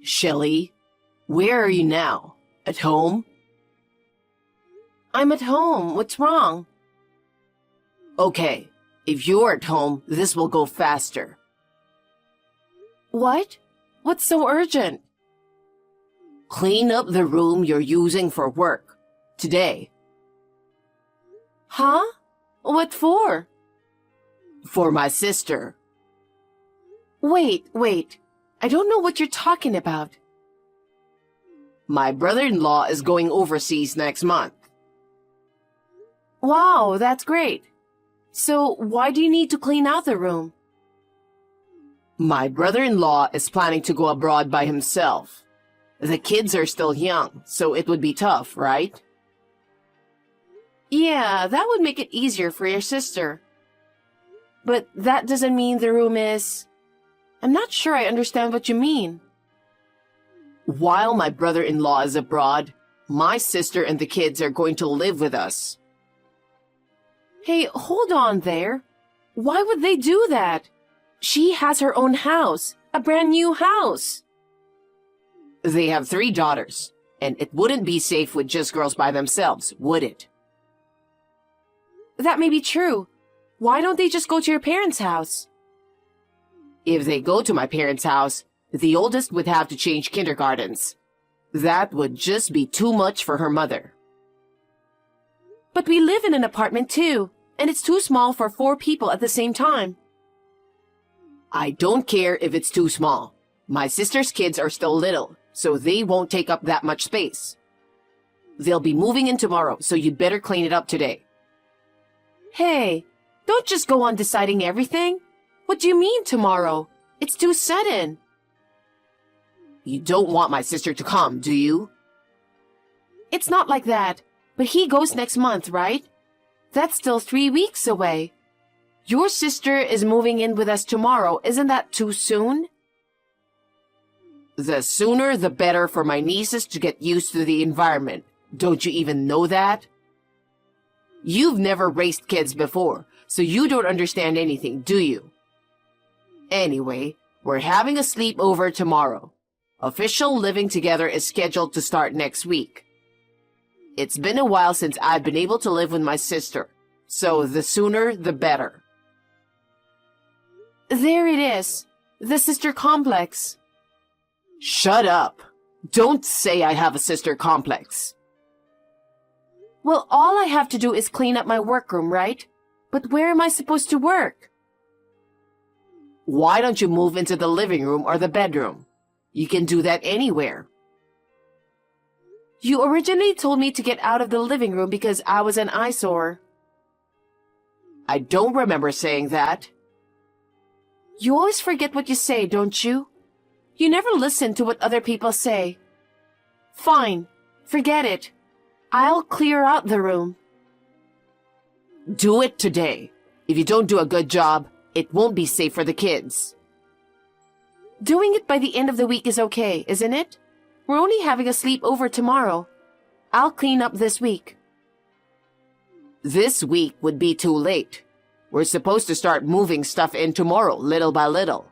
Shelley, where are you now? At home? I'm at home. What's wrong? Okay, if you're at home, this will go faster. What? What's so urgent? Clean up the room you're using for work. Today. Huh? What for? For my sister. Wait. I don't know what you're talking about. My brother-in-law is going overseas next month. Wow, that's great. So why do you need to clean out the room? My brother-in-law is planning to go abroad by himself. The kids are still young, so it would be tough, right? Yeah, that would make it easier for your sister. But that doesn't mean the room is... I'm not sure I understand what you mean. While my brother-in-law is abroad, my sister and the kids are going to live with us. Hey, hold on there. Why would they do that? She has her own house, a brand new house. They have 3 daughters, and it wouldn't be safe with just girls by themselves, would it? That may be true. Why don't they just go to your parents' house? If they go to my parents' house, the oldest would have to change kindergartens. That would just be too much for her mother. But we live in an apartment too, and it's too small for 4 people at the same time. I don't care if it's too small. My sister's kids are still little, so they won't take up that much space. They'll be moving in tomorrow, so you'd better clean it up today. Hey, don't just go on deciding everything. What do you mean tomorrow? It's too sudden. You don't want my sister to come, do you? It's not like that, but he goes next month, right? That's still 3 weeks away. Your sister is moving in with us tomorrow. Isn't that too soon? The sooner the better for my nieces to get used to the environment. Don't you even know that? You've never raised kids before, so you don't understand anything, do you? Anyway, we're having a sleepover tomorrow. Official living together is scheduled to start next week. It's been a while since I've been able to live with my sister, so the sooner the better. There it is. The sister complex. Shut up. Don't say I have a sister complex. Well, all I have to do is clean up my workroom, right? But where am I supposed to work? Why don't you move into the living room or the bedroom? You can do that anywhere. You originally told me to get out of the living room because I was an eyesore. I don't remember saying that. You always forget what you say, don't you? You never listen to what other people say. Fine, forget it. I'll clear out the room. Do it today. If you don't do a good job, it won't be safe for the kids. Doing it by the end of the week is okay, isn't it? We're only having a sleepover tomorrow. I'll clean up this week. This week would be too late. We're supposed to start moving stuff in tomorrow, little by little.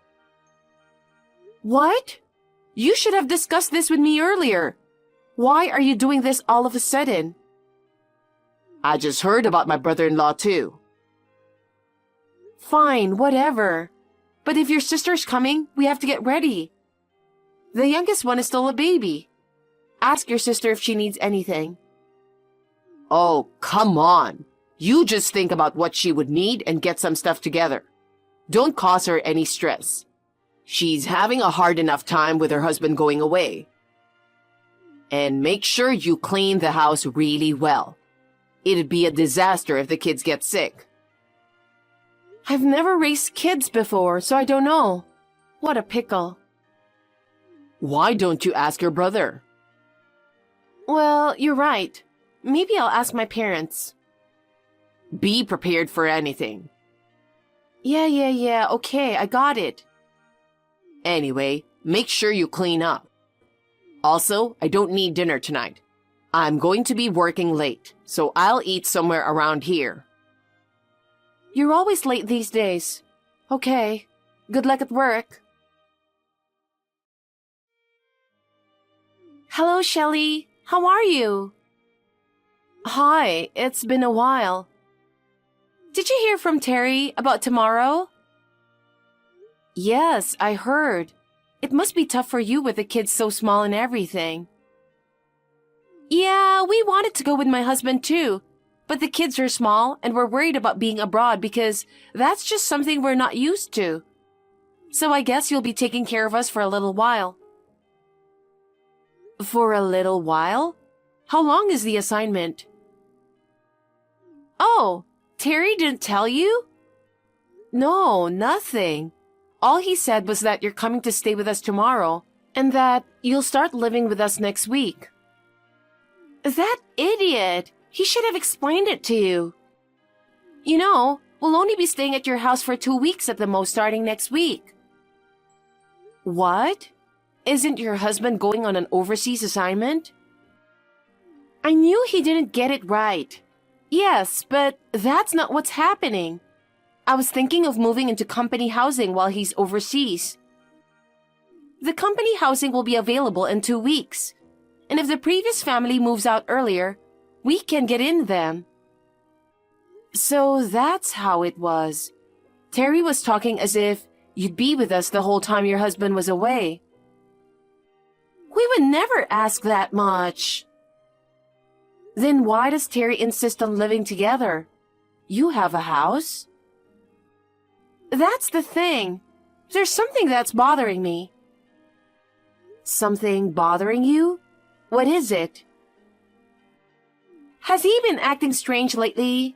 What? You should have discussed this with me earlier. Why are you doing this all of a sudden? I just heard about my brother-in-law too. Fine, whatever. But if your sister's coming, we have to get ready. The youngest one is still a baby. Ask your sister if she needs anything. Oh, come on. You just think about what she would need and get some stuff together. Don't cause her any stress. She's having a hard enough time with her husband going away. And make sure you clean the house really well. It'd be a disaster if the kids get sick. I've never raised kids before, so I don't know. What a pickle. Why don't you ask your brother? Well, you're right. Maybe I'll ask my parents. Be prepared for anything. Yeah, okay, I got it. Anyway, make sure you clean up. Also, I don't need dinner tonight. I'm going to be working late, so I'll eat somewhere around here. You're always late these days. Okay, good luck at work. Hello, Shelley. How are you? Hi, it's been a while. Did you hear from Terry about tomorrow? Yes, I heard. It must be tough for you with the kids so small and everything. Yeah, we wanted to go with my husband too, but the kids are small and we're worried about being abroad because that's just something we're not used to. So I guess you'll be taking care of us for a little while. For a little while? How long is the assignment? Oh, Terry didn't tell you? No, nothing. All he said was that you're coming to stay with us tomorrow and that you'll start living with us next week. That idiot! He should have explained it to you. You know, we'll only be staying at your house for 2 weeks at the most starting next week. What? Isn't your husband going on an overseas assignment? I knew he didn't get it right. Yes, but that's not what's happening. I was thinking of moving into company housing while he's overseas. The company housing will be available in 2 weeks. And if the previous family moves out earlier, we can get in then. So that's how it was. Terry was talking as if you'd be with us the whole time your husband was away. We would never ask that much. Then why does Terry insist on living together? You have a house. That's the thing. There's something that's bothering me. Something bothering you? What is it? Has he been acting strange lately?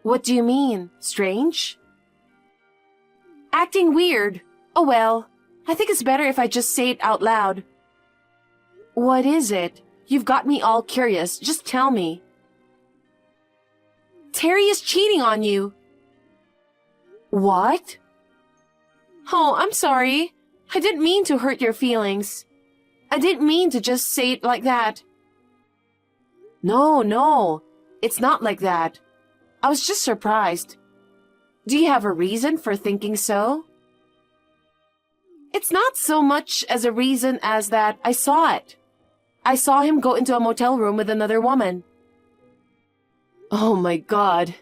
What do you mean, strange? Acting weird. Oh well, I think it's better if I just say it out loud. What is it? You've got me all curious. Just tell me. Terry is cheating on you. What? Oh, I'm sorry. I didn't mean to hurt your feelings. I didn't mean to just say it like that. No, it's not like that. I was just surprised. Do you have a reason for thinking so? It's not so much as a reason as that I saw it. I saw him go into a motel room with another woman. Oh my God.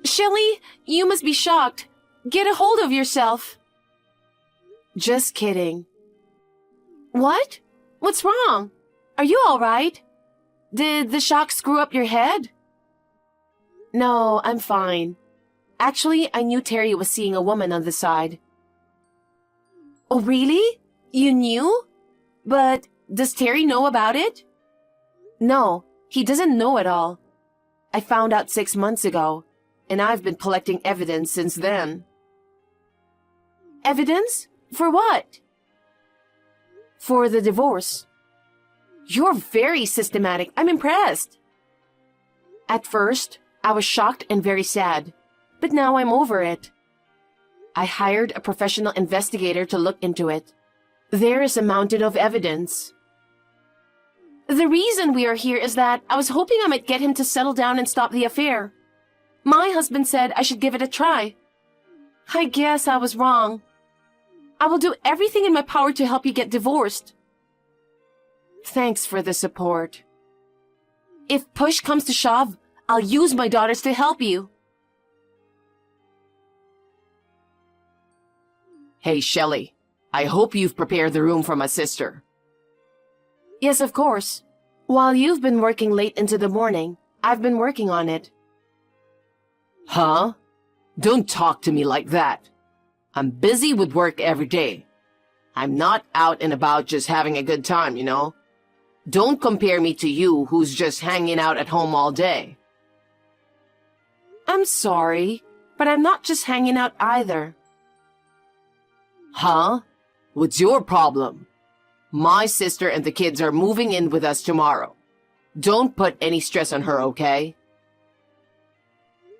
Shelley, you must be shocked. Get a hold of yourself. Just kidding. What? What's wrong? Are you all right? Did the shock screw up your head? No, I'm fine. Actually, I knew Terry was seeing a woman on the side. Oh, really? You knew? But does Terry know about it? No, he doesn't know at all. I found out 6 months ago, and I've been collecting evidence since then. Evidence? For what? For the divorce. You're very systematic. I'm impressed. At first, I was shocked and very sad, but now I'm over it. I hired a professional investigator to look into it. There is a mountain of evidence. The reason we are here is that I was hoping I might get him to settle down and stop the affair. My husband said I should give it a try. I guess I was wrong. I will do everything in my power to help you get divorced. Thanks for the support. If push comes to shove, I'll use my daughters to help you. Hey, Shelley, I hope you've prepared the room for my sister. Yes, of course. While you've been working late into the morning, I've been working on it. Huh? Don't talk to me like that. I'm busy with work every day. I'm not out and about just having a good time, you know? Don't compare me to you who's just hanging out at home all day. I'm sorry, but I'm not just hanging out either. Huh? What's your problem? My sister and the kids are moving in with us tomorrow. Don't put any stress on her, okay?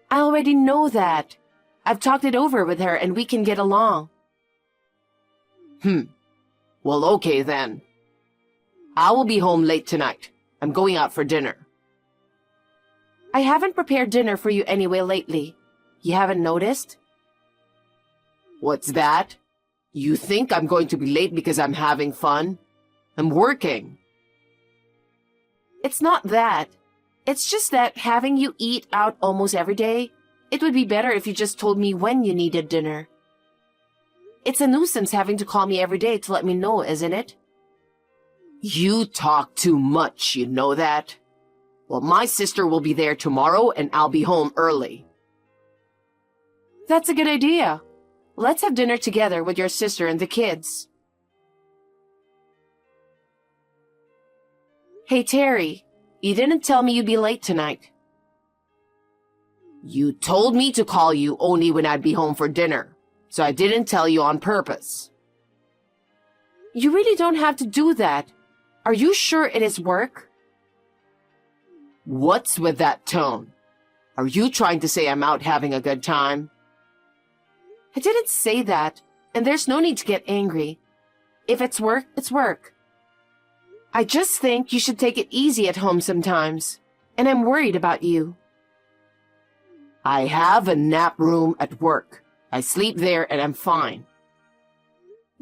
I already know that. I've talked it over with her and we can get along. Well, okay then. I will be home late tonight. I'm going out for dinner. I haven't prepared dinner for you anyway lately. You haven't noticed? What's that? You think I'm going to be late because I'm having fun? I'm working. It's not that. It's just that having you eat out almost every day, it would be better if you just told me when you needed dinner. It's a nuisance having to call me every day to let me know, isn't it? You talk too much, you know that? Well, my sister will be there tomorrow and I'll be home early. That's a good idea. Let's have dinner together with your sister and the kids. Hey, Terry, you didn't tell me you'd be late tonight. You told me to call you only when I'd be home for dinner, so I didn't tell you on purpose. You really don't have to do that. Are you sure it is work? What's with that tone? Are you trying to say I'm out having a good time? I didn't say that, and there's no need to get angry. If it's work, it's work. I just think you should take it easy at home sometimes, and I'm worried about you. I have a nap room at work. I sleep there and I'm fine.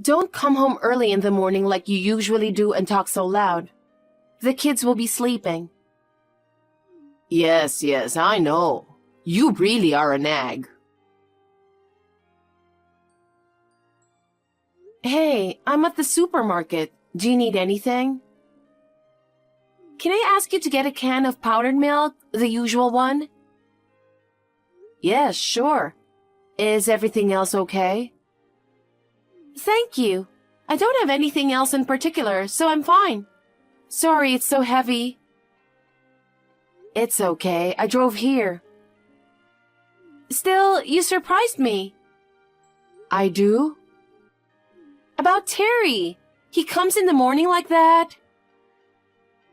Don't come home early in the morning like you usually do and talk so loud. The kids will be sleeping. Yes, I know. You really are a nag. Hey, I'm at the supermarket. Do you need anything? Can I ask you to get a can of powdered milk, the usual one? Yes, sure. Is everything else okay? Thank you. I don't have anything else in particular, so I'm fine. Sorry it's so heavy. It's okay. I drove here. Still, you surprised me. I do? About Terry. He comes in the morning like that?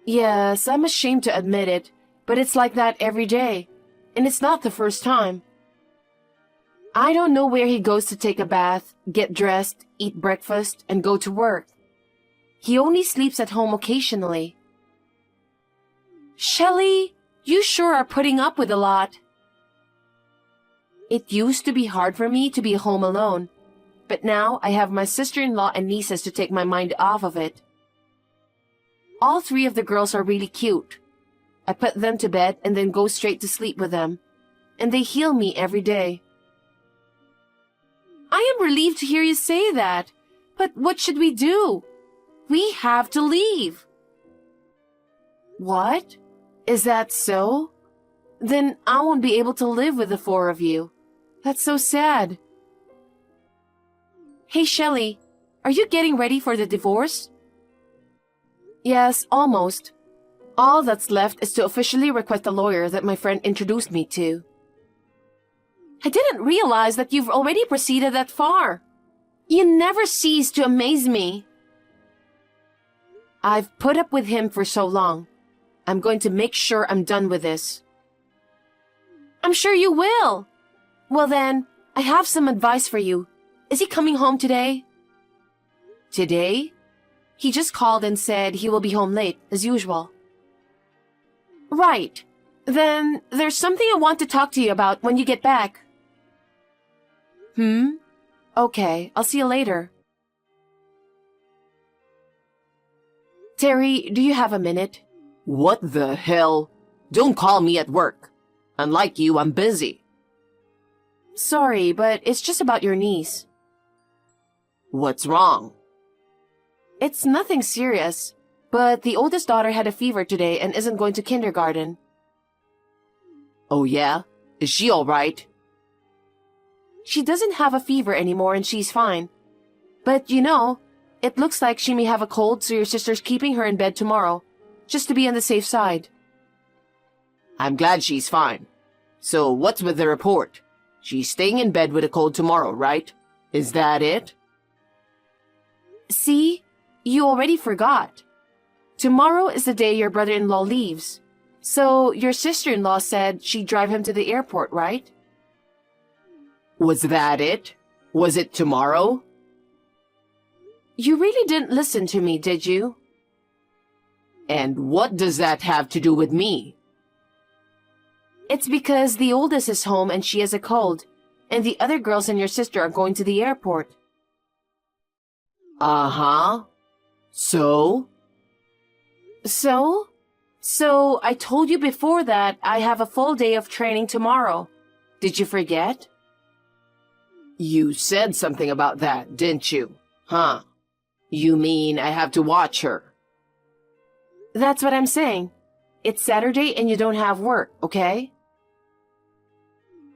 Yes, I'm ashamed to admit it, but it's like that every day. And it's not the first time. I don't know where he goes to take a bath, get dressed, eat breakfast, and go to work. He only sleeps at home occasionally. Shelley, you sure are putting up with a lot. It used to be hard for me to be home alone, but now I have my sister-in-law and nieces to take my mind off of it. All three of the girls are really cute. I put them to bed and then go straight to sleep with them, and they heal me every day. I am relieved to hear you say that, but what should we do? We have to leave. What? Is that so? Then I won't be able to live with the four of you. That's so sad. Hey, Shelley, are you getting ready for the divorce? Yes, almost. All that's left is to officially request a lawyer that my friend introduced me to. I didn't realize that you've already proceeded that far. You never cease to amaze me. I've put up with him for so long. I'm going to make sure I'm done with this. I'm sure you will. Well then, I have some advice for you. Is he coming home today? Today? He just called and said he will be home late, as usual. Right. Then there's something I want to talk to you about when you get back. Okay, I'll see you later. Terry, do you have a minute? What the hell? Don't call me at work. Unlike you, I'm busy. Sorry, but it's just about your niece. What's wrong? It's nothing serious, but the oldest daughter had a fever today and isn't going to kindergarten. Oh yeah? Is she all right? She doesn't have a fever anymore and she's fine. But it looks like she may have a cold, so your sister's keeping her in bed tomorrow, just to be on the safe side. I'm glad she's fine. So what's with the report? She's staying in bed with a cold tomorrow, right? Is that it? See? You already forgot. Tomorrow is the day your brother-in-law leaves. So your sister-in-law said she'd drive him to the airport, right? Was that it? Was it tomorrow? You really didn't listen to me, did you? And what does that have to do with me? It's because the oldest is home and she has a cold, and the other girls and your sister are going to the airport. Uh-huh. So? So I told you before that I have a full day of training tomorrow. Did you forget? You said something about that, didn't you? Huh? You mean I have to watch her? That's what I'm saying. It's Saturday and you don't have work, okay?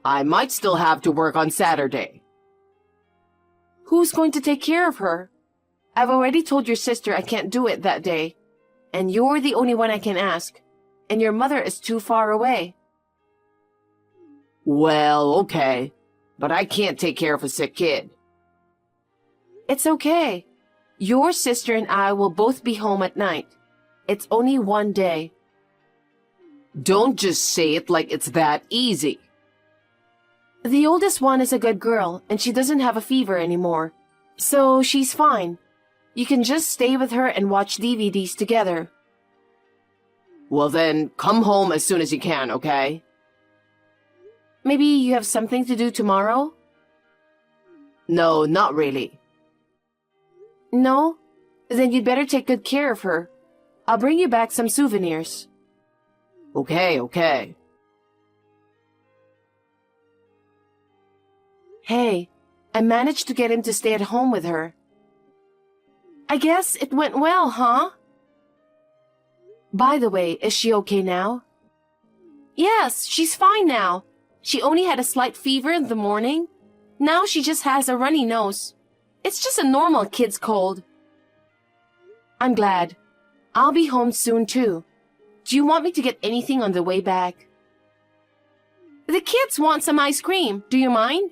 I might still have to work on Saturday. Who's going to take care of her? I've already told your sister I can't do it that day. And you're the only one I can ask. And your mother is too far away. Well, okay. But I can't take care of a sick kid. It's okay. Your sister and I will both be home at night. It's only one day. Don't just say it like it's that easy. The oldest one is a good girl, and she doesn't have a fever anymore. So she's fine. You can just stay with her and watch DVDs together. Well then, come home as soon as you can, okay? Maybe you have something to do tomorrow? No, not really. No? Then you'd better take good care of her. I'll bring you back some souvenirs. Okay. Hey, I managed to get him to stay at home with her. I guess it went well, huh? By the way, is she okay now? Yes, she's fine now. She only had a slight fever in the morning. Now she just has a runny nose. It's just a normal kid's cold. I'm glad. I'll be home soon too. Do you want me to get anything on the way back? The kids want some ice cream. Do you mind?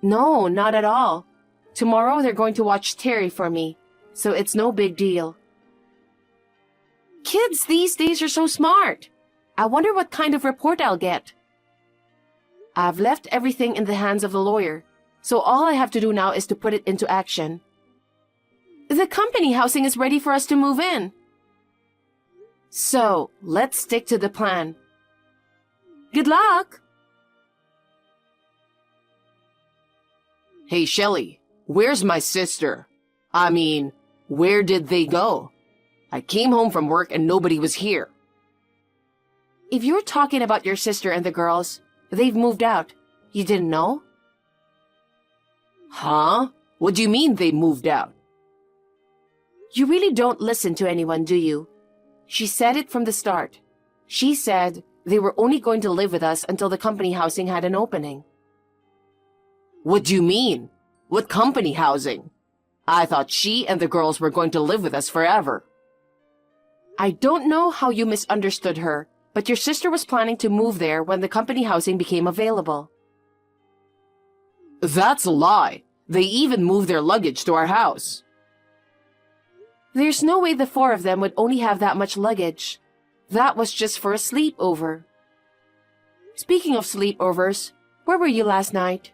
No, not at all. Tomorrow they're going to watch Terry for me, so it's no big deal. Kids these days are so smart. I wonder what kind of report I'll get. I've left everything in the hands of the lawyer, so all I have to do now is to put it into action. The company housing is ready for us to move in. So, let's stick to the plan. Good luck! Hey, Shelley, where's my sister? I mean, where did they go? I came home from work and nobody was here. If you're talking about your sister and the girls, they've moved out. You didn't know? Huh? What do you mean they moved out? You really don't listen to anyone, do you? She said it from the start. She said they were only going to live with us until the company housing had an opening. What do you mean? What company housing? I thought she and the girls were going to live with us forever. I don't know how you misunderstood her, but your sister was planning to move there when the company housing became available. That's a lie. They even moved their luggage to our house. There's no way the four of them would only have that much luggage. That was just for a sleepover. Speaking of sleepovers, where were you last night?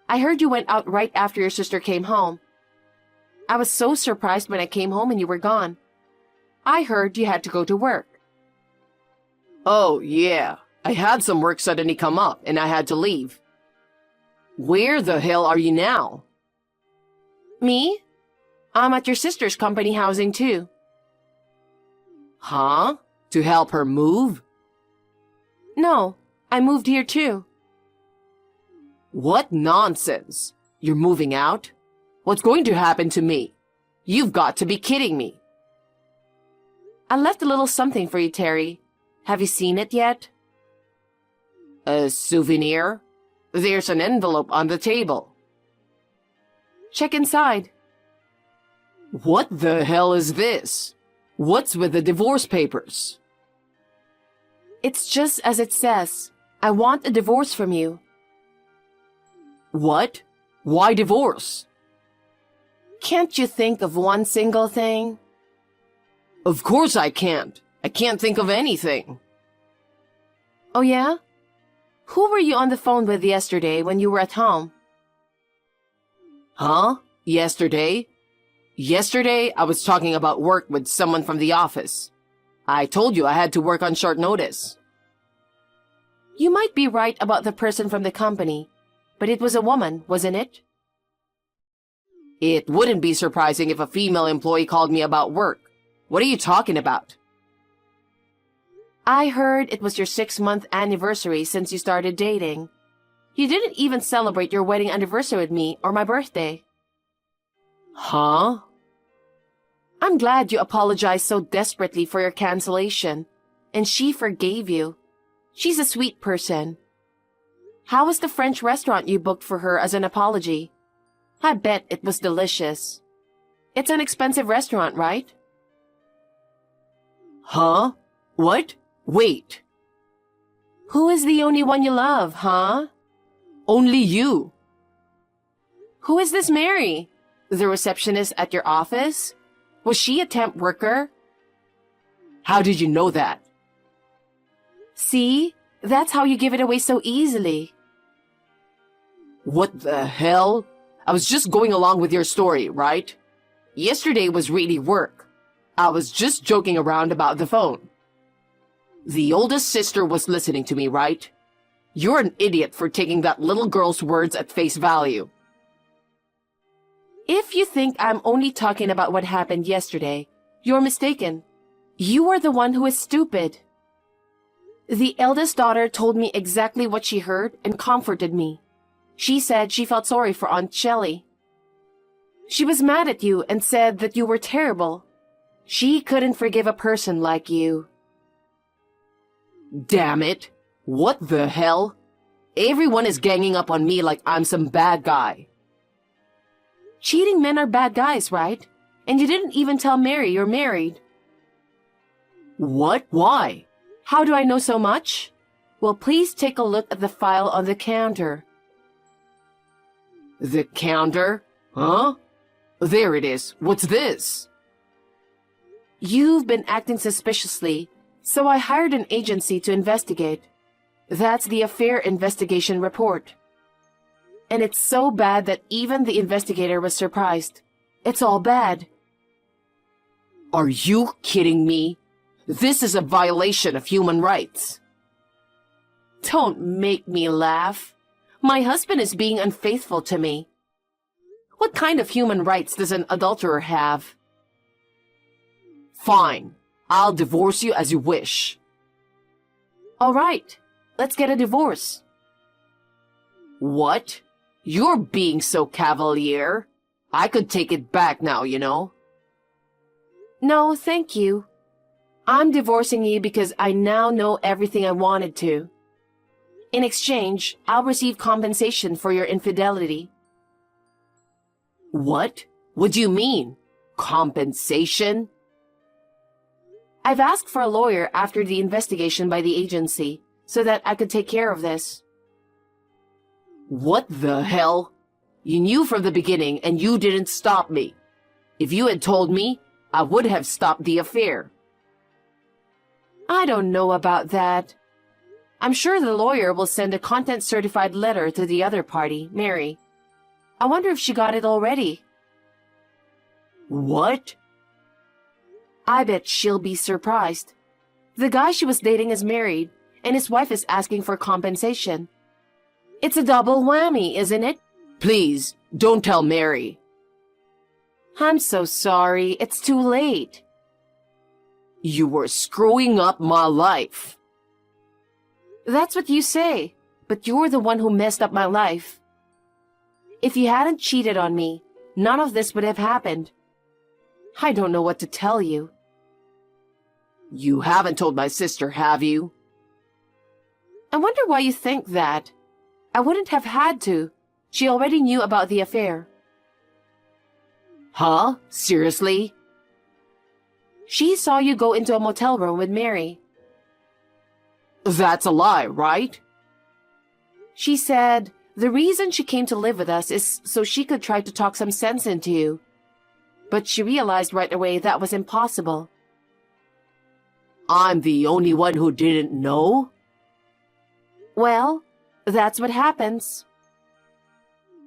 I heard you went out right after your sister came home. I was so surprised when I came home and you were gone. I heard you had to go to work. Oh, yeah. I had some work suddenly come up and I had to leave. Where the hell are you now? Me? I'm at your sister's company housing too. Huh? To help her move? No, I moved here too. What nonsense. You're moving out? What's going to happen to me? You've got to be kidding me. I left a little something for you, Terry. Have you seen it yet? A souvenir? There's an envelope on the table. Check inside. What the hell is this? What's with the divorce papers? It's just as it says. I want a divorce from you. What? Why divorce? Can't you think of one single thing? Of course I can't. I can't think of anything. Oh yeah? Who were you on the phone with yesterday when you were at home? Huh? Yesterday? Yesterday, I was talking about work with someone from the office. I told you I had to work on short notice. You might be right about the person from the company, but it was a woman, wasn't it? It wouldn't be surprising if a female employee called me about work. What are you talking about? I heard it was your 6-month anniversary since you started dating. You didn't even celebrate your wedding anniversary with me or my birthday. Huh? I'm glad you apologized so desperately for your cancellation, and she forgave you. She's a sweet person. How was the French restaurant you booked for her as an apology? I bet it was delicious. It's an expensive restaurant, right? Huh? What? Wait. Who is the only one you love, huh? Only you. Who is this Mary? The receptionist at your office? Was she a temp worker? How did you know that? See? That's how you give it away so easily. What the hell? I was just going along with your story, right? Yesterday was really work. I was just joking around about the phone. The oldest sister was listening to me, right? You're an idiot for taking that little girl's words at face value. If you think I'm only talking about what happened yesterday, you're mistaken. You are the one who is stupid. The eldest daughter told me exactly what she heard and comforted me. She said she felt sorry for Aunt Shelley. She was mad at you and said that you were terrible. She couldn't forgive a person like you. Damn it. What the hell? Everyone is ganging up on me like I'm some bad guy. Cheating men are bad guys, right? And you didn't even tell Mary you're married. What? Why? How do I know so much? Well, please take a look at the file on the counter. The counter? Huh? There it is. What's this? You've been acting suspiciously, so I hired an agency to investigate. That's the affair investigation report. And it's so bad that even the investigator was surprised. It's all bad. Are you kidding me? This is a violation of human rights. Don't make me laugh. My husband is being unfaithful to me. What kind of human rights does an adulterer have? Fine. I'll divorce you as you wish. All right. Let's get a divorce. What? You're being so cavalier. I could take it back now, you know. No, thank you. I'm divorcing you because I now know everything I wanted to. In exchange, I'll receive compensation for your infidelity. What? What do you mean? Compensation? I've asked for a lawyer after the investigation by the agency so that I could take care of this. What the hell? You knew from the beginning and you didn't stop me. If you had told me, I would have stopped the affair. I don't know about that. I'm sure the lawyer will send a content-certified letter to the other party, Mary. I wonder if she got it already. What? I bet she'll be surprised. The guy she was dating is married, and his wife is asking for compensation. It's a double whammy, isn't it? Please, don't tell Mary. I'm so sorry. It's too late. You were screwing up my life. That's what you say, but you're the one who messed up my life. If you hadn't cheated on me, none of this would have happened. I don't know what to tell you. You haven't told my sister, have you? I wonder why you think that. I wouldn't have had to. She already knew about the affair. Huh? Seriously? She saw you go into a motel room with Mary. That's a lie, right? She said the reason she came to live with us is so she could try to talk some sense into you. But she realized right away that was impossible. I'm the only one who didn't know? Well, that's what happens.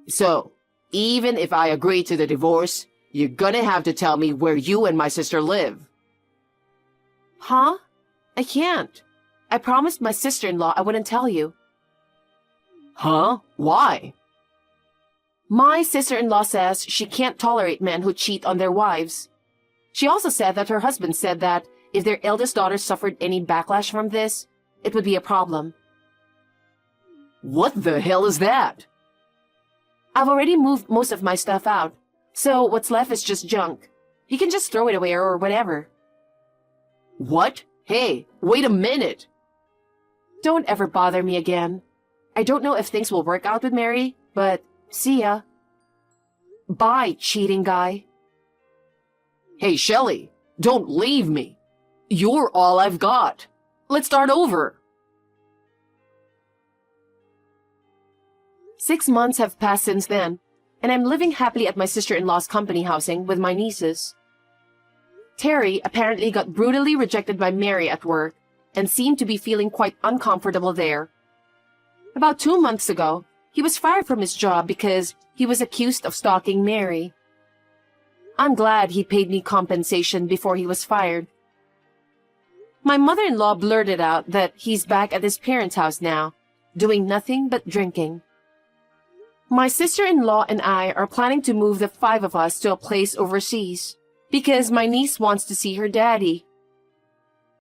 So, even if I agree to the divorce, you're gonna have to tell me where you and my sister live. Huh? I can't. I promised my sister-in-law I wouldn't tell you. Huh? Why? My sister-in-law says she can't tolerate men who cheat on their wives. She also said that her husband said that if their eldest daughter suffered any backlash from this, it would be a problem. What the hell is that? I've already moved most of my stuff out, so what's left is just junk. You can just throw it away or whatever. What? Hey, wait a minute. Don't ever bother me again. I don't know if things will work out with Mary, but see ya. Bye, cheating guy. Hey, Shelley, don't leave me. You're all I've got. Let's start over. 6 months have passed since then, and I'm living happily at my sister-in-law's company housing with my nieces. Terry apparently got brutally rejected by Mary at work and seemed to be feeling quite uncomfortable there. About 2 months ago, he was fired from his job because he was accused of stalking Mary. I'm glad he paid me compensation before he was fired. My mother-in-law blurted out that he's back at his parents' house now, doing nothing but drinking. My sister-in-law and I are planning to move the 5 of us to a place overseas because my niece wants to see her daddy.